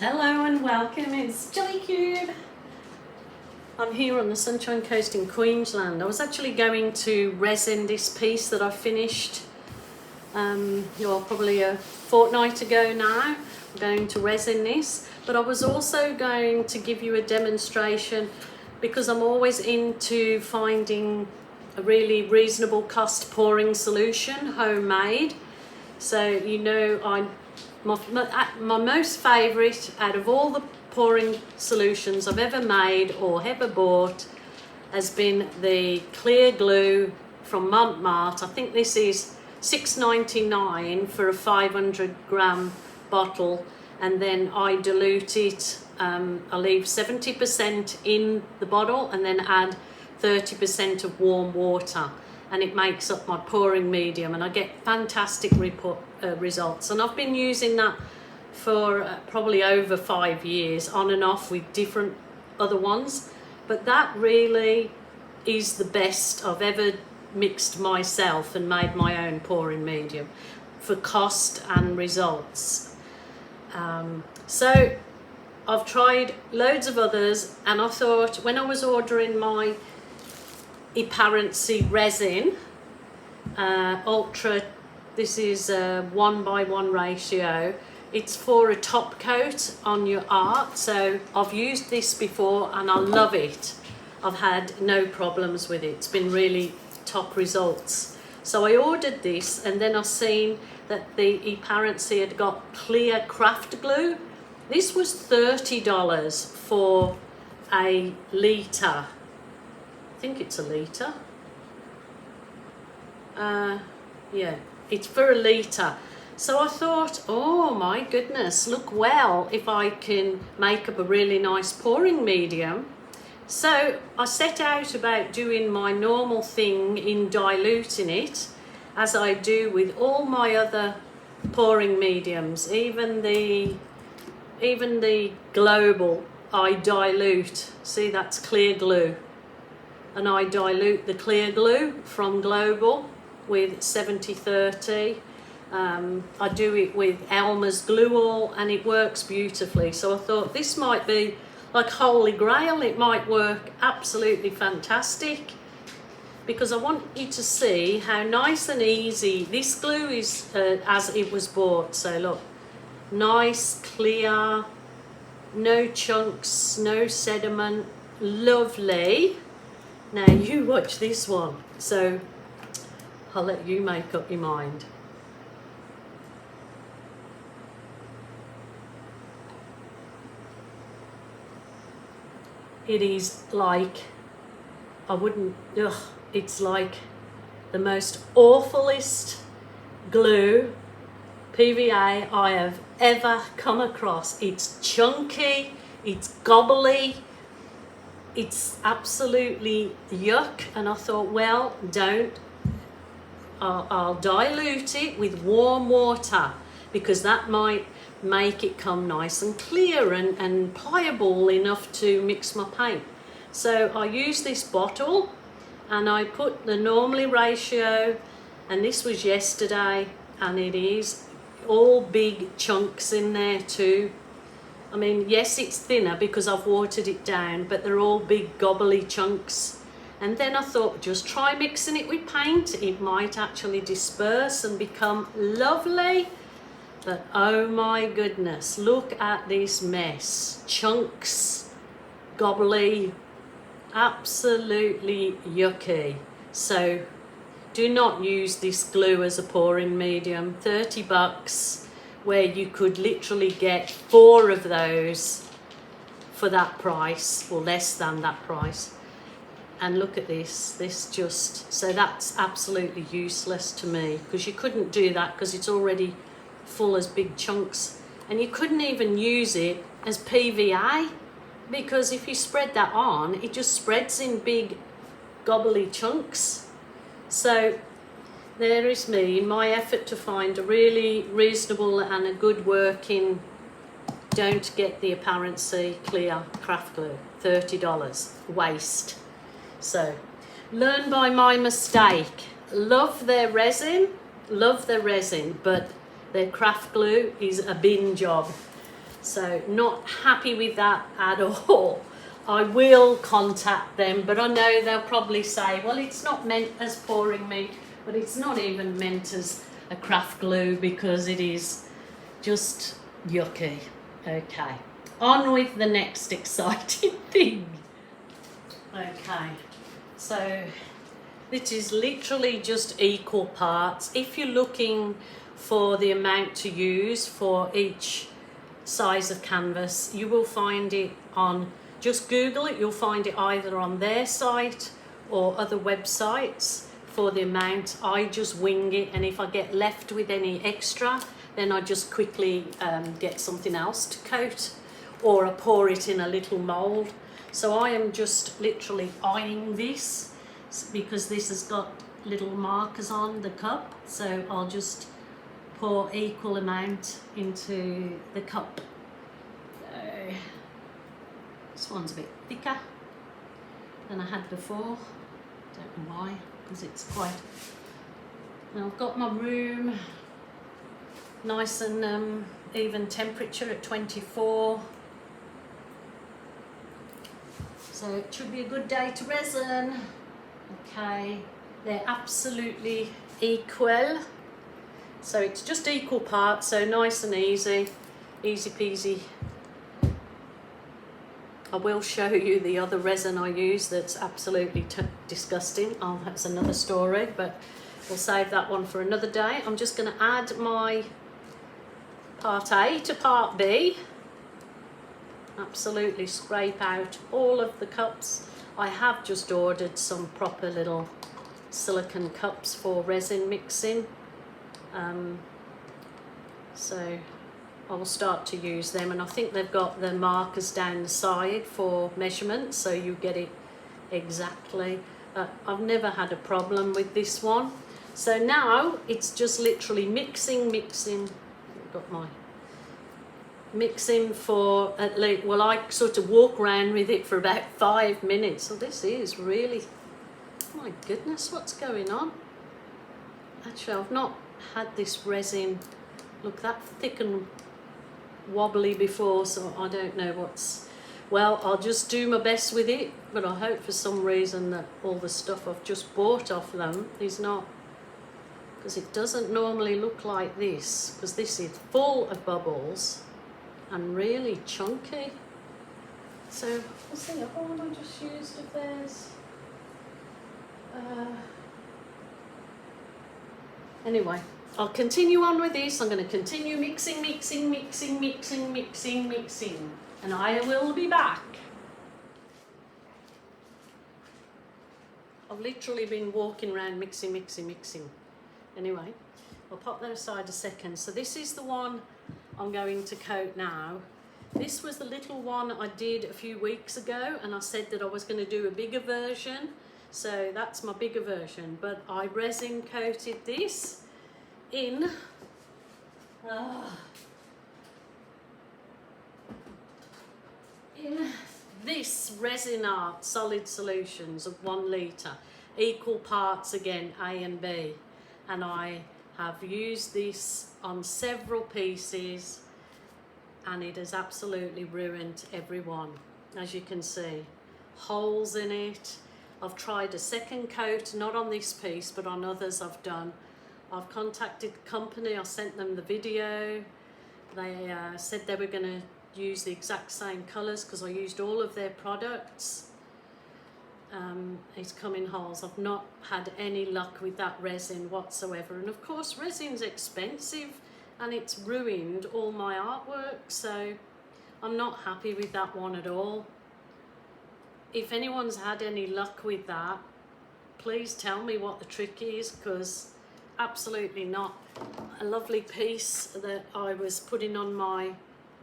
Hello and welcome, it's Gilly Kube. I'm here on the Sunshine Coast in Queensland. I was actually going to resin this piece that I finished probably a fortnight ago now. I'm going to resin this, but I was also going to give you a demonstration because I'm always into finding a really reasonable cost pouring solution, homemade. So you know, my most favourite out of all the pouring solutions I've ever made or ever bought has been the clear glue from Montmartre. I think this is $6.99 for a 500 gram bottle, and then I dilute it. I leave 70% in the bottle and then add 30% of warm water, and it makes up my pouring medium, and I get fantastic results. And I've been using that for probably over 5 years, on and off with different other ones, but that really is the best I've ever mixed myself and made my own pouring medium for cost and results. So I've tried loads of others, and I thought when I was ordering my apparency resin ultra, this is a 1:1 ratio. It's for a top coat on your art. So I've used this before and I love it. I've had no problems with it. It's been really top results. So I ordered this, and then I've seen that the apparency had got clear craft glue. This was $30 for a litre. I think it's a litre. Yeah, it's for a litre. So I thought, oh my goodness, look, well, if I can make up a really nice pouring medium. So I set out about doing my normal thing in diluting it, as I do with all my other pouring mediums, even the global I dilute. See, that's clear glue. And I dilute the clear glue from global with 70-30. I do it with Elmer's glue all, and it works beautifully. So I thought this might be like holy grail. It might work absolutely fantastic, because I want you to see how nice and easy this glue is as it was bought. So look, nice, clear, no chunks, no sediment, lovely. Now you watch this one, so I'll let you make up your mind. It is like, it's like the most awfulest glue, PVA, I have ever come across. It's chunky, it's gobbly, it's absolutely yuck. And I thought, well, I'll dilute it with warm water, because that might make it come nice and clear and pliable enough to mix my paint. So I use this bottle, and I put the normally ratio, and this was yesterday, and it is all big chunks in there too. I mean, yes, it's thinner because I've watered it down, but they're all big gobbly chunks. And then I thought, just try mixing it with paint. It might actually disperse and become lovely. But oh my goodness, look at this mess. Chunks, gobbly, absolutely yucky. So do not use this glue as a pouring medium. $30, where you could literally get 4 of those for that price, or less than that price. And look at this, so that's absolutely useless to me, because you couldn't do that because it's already full as big chunks, and you couldn't even use it as PVA, because if you spread that on, it just spreads in big gobbly chunks. So there is me in my effort to find a really reasonable and a good working, don't get the apparency clear craft glue. $30 waste. So learn by my mistake. Love their resin, but their craft glue is a bin job. So not happy with that at all. I will contact them, but I know they'll probably say, well, it's not meant as pouring meat, but it's not even meant as a craft glue because it is just yucky. Okay, on with the next exciting thing. Okay, so this is literally just equal parts. If you're looking for the amount to use for each size of canvas, you will find it on, just Google it, you'll find it either on their site or other websites for the amount. I just wing it, and if I get left with any extra, then I just quickly get something else to coat, or I pour it in a little mould. So I am just literally eyeing this because this has got little markers on the cup, so I'll just pour equal amount into the cup. So this one's a bit thicker than I had before. Don't know why, because it's quite. Now I've got my room nice and even temperature at 24. So it should be a good day to resin. Okay, they're absolutely equal. So it's just equal parts, so nice and easy, easy peasy. I will show you the other resin I use that's absolutely disgusting. Oh, that's another story, but we'll save that one for another day. I'm just going to add my part A to part B. Absolutely scrape out all of the cups. I have just ordered some proper little silicone cups for resin mixing. So I will start to use them, and I think they've got the markers down the side for measurements, so you get it exactly. I've never had a problem with this one. So now it's just literally mixing. I've got my mixing for at least, well, I sort of walk around with it for about 5 minutes. So this is really, oh my goodness, what's going on? Actually, I've not had this resin look that thick and wobbly before, so I don't know what's, well, I'll just do my best with it, but I hope for some reason that all the stuff I've just bought off them is not, because it doesn't normally look like this, because this is full of bubbles and really chunky. So what's the other one I just used of theirs? Anyway, I'll continue on with this. I'm going to continue mixing, and I will be back. I've literally been walking around mixing. Anyway, I'll pop that aside a second. So this is the one I'm going to coat now. This was the little one I did a few weeks ago, and I said that I was going to do a bigger version. So that's my bigger version, but I resin coated this in this Resin Art solid solutions of 1 litre, equal parts again, A and B, and I have used this on several pieces, and it has absolutely ruined every one. As you can see, holes in it. I've tried a second coat, not on this piece, but on others I've done. I've contacted the company, I sent them the video. They said they were going to use the exact same colours because I used all of their products. It's come in holes. I've not had any luck with that resin whatsoever. And of course, resin's expensive and it's ruined all my artwork, so I'm not happy with that one at all. If anyone's had any luck with that, please tell me what the trick is, because absolutely not. A lovely piece that I was putting on my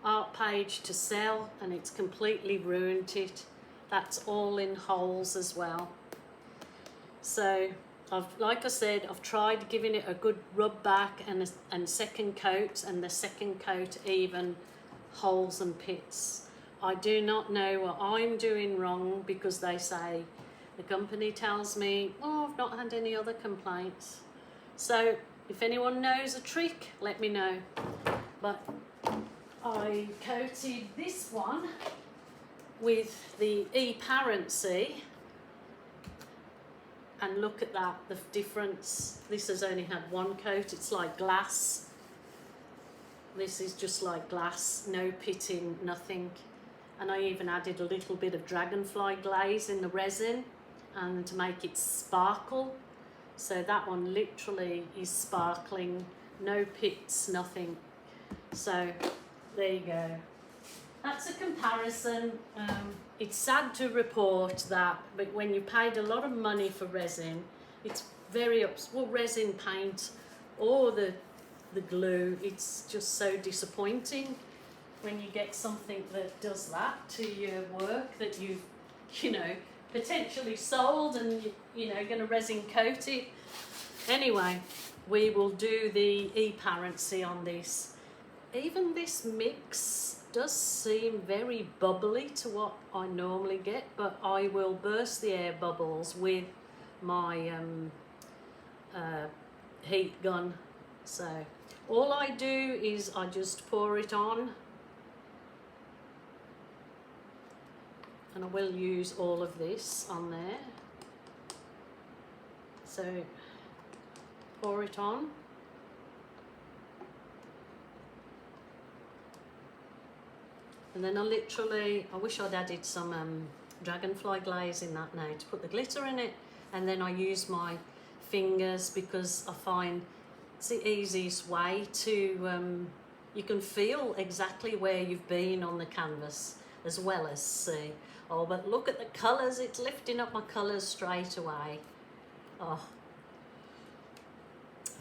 art page to sell, and it's completely ruined it. That's all in holes as well. So like I said, I've tried giving it a good rub back and second coat, and the second coat even holes and pits. I do not know what I'm doing wrong, because they say, the company tells me, oh, I've not had any other complaints. So if anyone knows a trick, let me know. But I coated this one with the e-parency, and look at that, the difference. This has only had one coat, it's like glass. This is just like glass, no pitting, nothing. And I even added a little bit of dragonfly glaze in the resin and to make it sparkle. So that one literally is sparkling, no pits, nothing. So there you go. That's a comparison. It's sad to report that, but when you paid a lot of money for resin, it's very well, resin paint or the glue, it's just so disappointing when you get something that does that to your work that you've, you know, potentially sold and you know going to resin coat it. Anyway, we will do the e-parency on this. Even this mix does seem very bubbly to what I normally get, but I will burst the air bubbles with my heat gun. So all I do is I just pour it on, and I will use all of this on there. So pour it on. And then I wish I'd added some dragonfly glaze in that now to put the glitter in it. And then I use my fingers because I find it's the easiest way to, you can feel exactly where you've been on the canvas as well as see. Oh, but look at the colours, it's lifting up my colours straight away.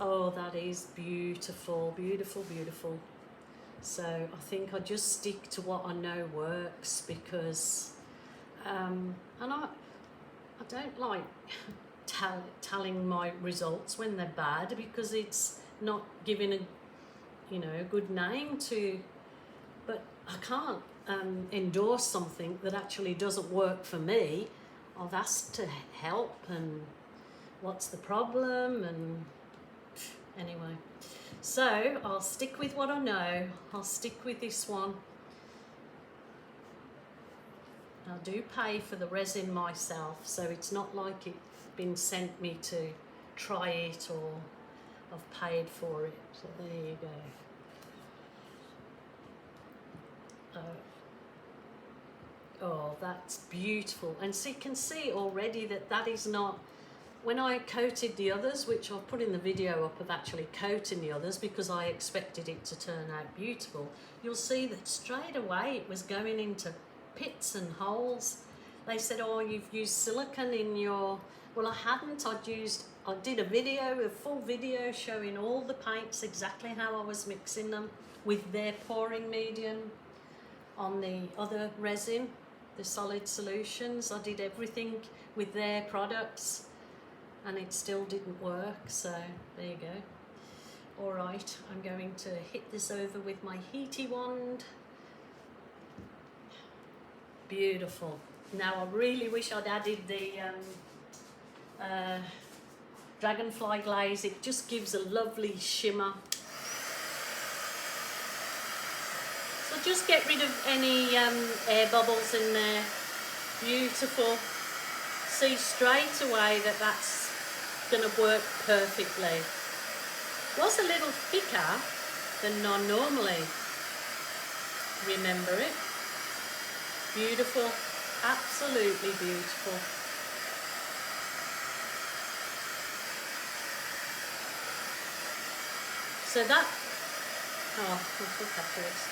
Oh, that is beautiful, beautiful, beautiful. So I think I just stick to what I know works because, and I don't like telling my results when they're bad because it's not giving a good name to, but I can't endorse something that actually doesn't work for me. I've asked to help and what's the problem, and anyway. So I'll stick with what I know. I'll stick with this one. I do pay for the resin myself, so it's not like it's been sent me to try it or I've paid for it. So there you go. Oh, that's beautiful. And so you can see already that is not, when I coated the others, which I've put in the video up of actually coating the others because I expected it to turn out beautiful, you'll see that straight away it was going into pits and holes. They said, oh, you've used silicone in your, well, I hadn't. I did a full video showing all the paints, exactly how I was mixing them with their pouring medium on the other resin, the solid solutions. I did everything with their products and it still didn't work, so there you go. All right, I'm going to hit this over with my heaty wand. Beautiful. Now I really wish I'd added the dragonfly glaze. It just gives a lovely shimmer. So just get rid of any air bubbles in there. Beautiful. See straight away that that's going to work perfectly. Was a little thicker than I normally remember it. Beautiful, absolutely beautiful. So that, let's look at this.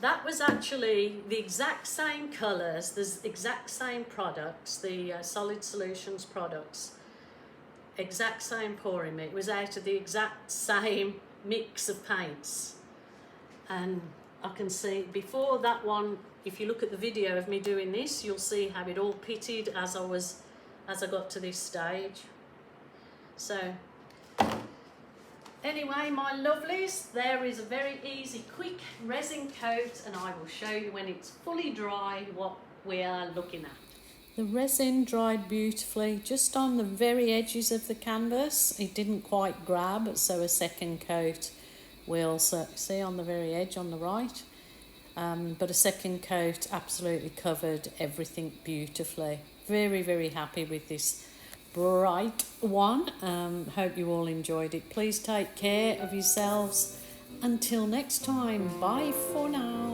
That was actually the exact same colours, the exact same products, the Solid Solutions products. Exact same pouring mix. It was out of the exact same mix of paints, and I can see before that one, if you look at the video of me doing this, you'll see how it all pitted as I got to this stage. So anyway, my lovelies, there is a very easy quick resin coat, and I will show you when it's fully dry what we are looking at. The resin dried beautifully just on the very edges of the canvas. It didn't quite grab, so a second coat will see on the very edge on the right. But a second coat absolutely covered everything beautifully. Very, very happy with this bright one. Hope you all enjoyed it. Please take care of yourselves. Until next time, bye for now.